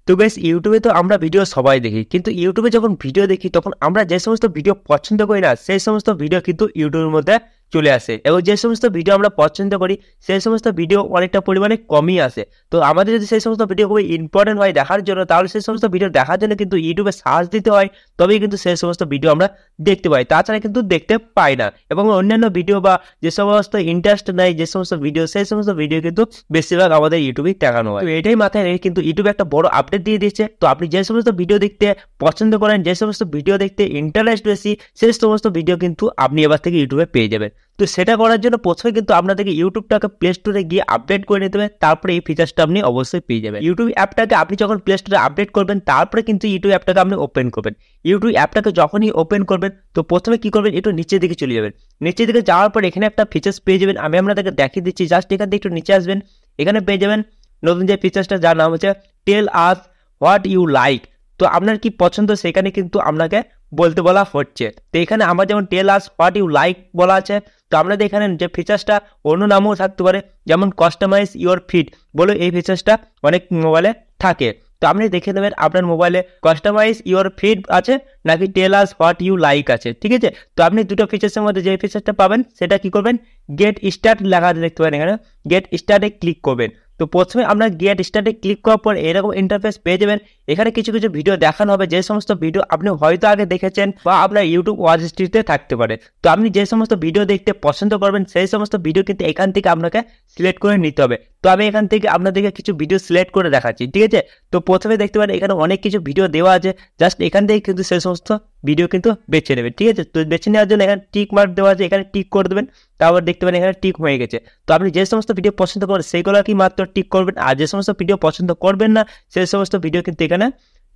তো গাইস ইউটিউবে তো আমরা ভিডিও সবাই দেখি, কিন্তু ইউটিউবে যখন ভিডিও দেখি তখন আমরা যে সমস্ত ভিডিও পছন্দ করি না সেই সমস্ত ভিডিও কিন্তু ইউটিউবের মধ্যে চলে আসে, এবং যে সমস্ত ভিডিও আমরা পছন্দ করি সেই সমস্ত ভিডিও অনেকটা পরিমাণে কমই আসে। তো আমাদের যদি সেই সমস্ত ভিডিও খুবই ইম্পর্টেন্ট হয় দেখার জন্য, তাহলে সেই সমস্ত ভিডিও দেখার জন্য কিন্তু ইউটিউবে সার্চ দিতে হয়, তবেই কিন্তু সেই সমস্ত ভিডিও আমরা দেখতে পাই, তাছাড়া কিন্তু দেখতে পাই না। এবং অন্যান্য ভিডিও বা যে সমস্ত ইন্টারেস্ট নাই যে সমস্ত ভিডিও, সেই সমস্ত ভিডিও কিন্তু বেশিরভাগ আমাদের ইউটিউবে দেখানো হয়। তো এটাই মাথায় রেখে কিন্তু ইউটিউবে একটা বড় আপডেট দিয়ে দিচ্ছে। তো আপনি যে সমস্ত ভিডিও দেখতে পছন্দ করেন, যে সমস্ত ভিডিও দেখতে ইন্টারেস্ট বেশি, সেই সমস্ত ভিডিও কিন্তু আপনি এবার থেকে ইউটিউবে পেয়ে যাবেন। তো সেটা করার জন্য প্রথমে কিন্তু আপনাদেরকে ইউটিউবটাকে প্লে স্টোরে গিয়ে আপডেট করে নিতে হবে, তারপরে এই ফিচার্সটা আপনি অবশ্যই পেয়ে যাবেন। ইউটিউব অ্যাপটাকে আপনি যখন প্লে স্টোরে আপডেট করবেন, তারপরে কিন্তু ইউটিউব অ্যাপটাকে আপনি ওপেন করবেন। ইউটিউব অ্যাপটাকে যখনই ওপেন করবেন, তো প্রথমে কি করবেন, একটু নিচের দিকে চলে যাবেন। নিচের দিকে যাওয়ার পর এখানে একটা ফিচার্স পেয়ে যাবেন, আমি আপনাদেরকে দেখিয়ে দিচ্ছি। জাস্ট এখান থেকে একটু নিচে আসবেন, এখানে পেয়ে যাবেন নতুন যে ফিচার্সটা, যার নাম হচ্ছে টেল আস হোয়াট ইউ লাইক। তো আপনার কি পছন্দ সেখানে কিন্তু আপনাকে বলতে বলা হচ্ছে। তো এখানে আমার যেমন টেল আস হোয়াট ইউ লাইক বলা আছে, তো আপনাদের এখানে যে ফিচার্সটা অন্য নামও থাকতে পারে, যেমন কাস্টমাইজ ইওর ফিড বলে এই ফিচার্সটা অনেক মোবাইলে থাকে। তো আপনি দেখে নেবেন আপনার মোবাইলে কাস্টমাইজ ইওর ফিড আছে নাকি টেল আস হোয়াট ইউ লাইক আছে, ঠিক আছে। তো আপনি দুটো ফিচার্সের মধ্যে যে ফিচারটা পাবেন সেটা কি করবেন, গেট স্টার্ট লেখা দেখতে পারেন, এখানে গেট স্টার্টে ক্লিক করবেন। তো প্রথমে আপনার গেট স্টার্টে ক্লিক করার পর এরকম ইন্টারফেস পেয়ে যাবেন। এখানে কিছু কিছু ভিডিও দেখানো হবে, যে সমস্ত ভিডিও আপনি হয়তো আগে দেখেছেন বা আপনার ইউটিউব ওয়াচ হিস্ট্রিতে থাকতে পারে। তো আপনি যে সমস্ত ভিডিও দেখতে পছন্দ করবেন সেই সমস্ত ভিডিও কিন্তু এখান থেকে আপনাকে সিলেক্ট করে নিতে হবে। তো আমি এখান থেকে আপনাদেরকে কিছু ভিডিও সিলেক্ট করে দেখাচ্ছি, ঠিক আছে। তো প্রথমে দেখতে পারেন এখানে অনেক কিছু ভিডিও দেওয়া আছে, জাস্ট এখান থেকে কিন্তু সেই সমস্ত ভিডিও কিন্তু বেছে নেবেন, ঠিক আছে। তো বেছে নেওয়ার জন্য এখানে টিক মার্ক দেওয়া আছে, এখানে টিক করে দেবেন। তারপর দেখতে পারেন এখানে টিক হয়ে গেছে। তো আপনি যে সমস্ত ভিডিও পছন্দ করেন সেইগুলো কি মাত্র টিক করবেন, আর যে সমস্ত ভিডিও পছন্দ করবেন না সেই সমস্ত ভিডিও কিন্তু এখানে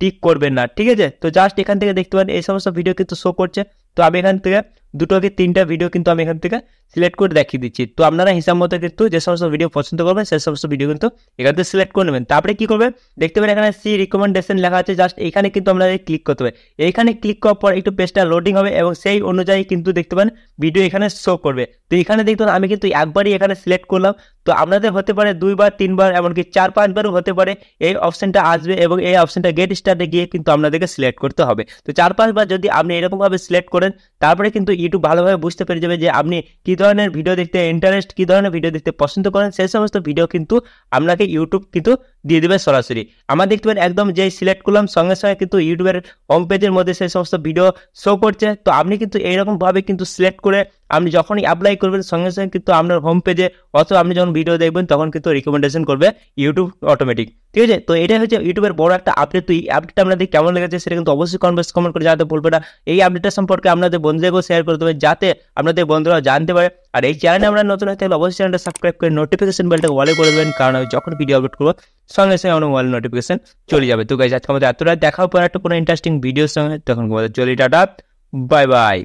টিক করবেন না, ঠিক আছে। তো জাস্ট এখান থেকে দেখতে পারেন এই সমস্ত ভিডিও কিন্তু শো করছে। তো আমি এখান থেকে দুটো কি তিনটা ভিডিও কিন্তু আমি এখান থেকে সিলেক্ট করে দেখিয়ে দিচ্ছি। তো আপনারা হিসাব মতো কিন্তু যে সমস্ত ভিডিও পছন্দ করবেন সেই সমস্ত ভিডিও কিন্তু এখান থেকে সিলেক্ট করে নেবেন। তারপরে কি করবেন, দেখতে পারেন এখানে সি রিকমেন্ডেশন লেখা আছে, জাস্ট এখানে কিন্তু আপনাদের ক্লিক করতে হবে। এইখানে ক্লিক করার পর একটু পেজটা লোডিং হবে এবং সেই অনুযায়ী কিন্তু দেখতে পারেন ভিডিও এখানে শো করবে। তো এখানে দেখতে পারেন আমি কিন্তু একবারই এখানে সিলেক্ট করলাম। তো আপনাদের হতে পারে দুইবার তিনবার এমনকি 4-5বারও হতে পারে এই অপশনটা আসবে, এবং এই অপশনটা গেট স্টার্টে গিয়ে কিন্তু আপনাদেরকে সিলেক্ট করতে হবে। তো 4-5বার যদি আপনি এরকমভাবে সিলেক্ট করেন, তারপরে কিন্তু ইউটিউব ভালোভাবে বুঝতে পেরে যাবে যে আপনি কী ধরনের ভিডিও দেখতে ইন্টারেস্ট, কী ধরনের ভিডিও দেখতে পছন্দ করেন, সেই সমস্ত ভিডিও কিন্তু আপনাকে ইউটিউব কিন্তু দিয়ে দেবে সরাসরি। আমার দেখতে পারেন একদম যেই সিলেক্ট করলাম সঙ্গে সঙ্গে কিন্তু ইউটিউবের হোম পেজের মধ্যে সেই সমস্ত ভিডিও শো করছে। তো আপনি কিন্তু এইরকমভাবে কিন্তু সিলেক্ট করে আপনি যখনই অ্যাপ্লাই করবেন সঙ্গে সঙ্গে কিন্তু আপনার হোম পেজে অথবা আপনি যখন ভিডিও দেখবেন তখন কিন্তু রিকমেন্ডেশন করবে ইউটিউব অটোমেটিক, ঠিক আছে। তো এটাই হচ্ছে ইউটিউবের বড় একটা আপডেট। তো এই আপডেটটা আপনাদের কেমন লেগেছে সেটা কিন্তু অবশ্যই কমেন্ট করে জানাতে বলবে না। এই আপডেটটা সম্পর্কে আপনাদের বন্ধুদেরকেও শেয়ার করে দেবেন যাতে আপনাদের বন্ধুরা জানতে পারে। আর এই চ্যানেলে আমরা নতুন হয়ে থাকলে অবশ্যই চ্যানেলটা সাবস্ক্রাইব করে নোটিফিকেশন বেলটাকে অলে করে দেবেন, কারণ আমি যখন ভিডিও আপলোড করবো সঙ্গে সঙ্গে আমার মোবাইল নোটিফিকেশন চলে যাবে। তো গাইস আজকে আমাদের এতটা দেখা হবে একটা কোনো ইন্টারেস্টিং ভিডিওর সঙ্গে, তখন চলি টাটা, বাই বাই।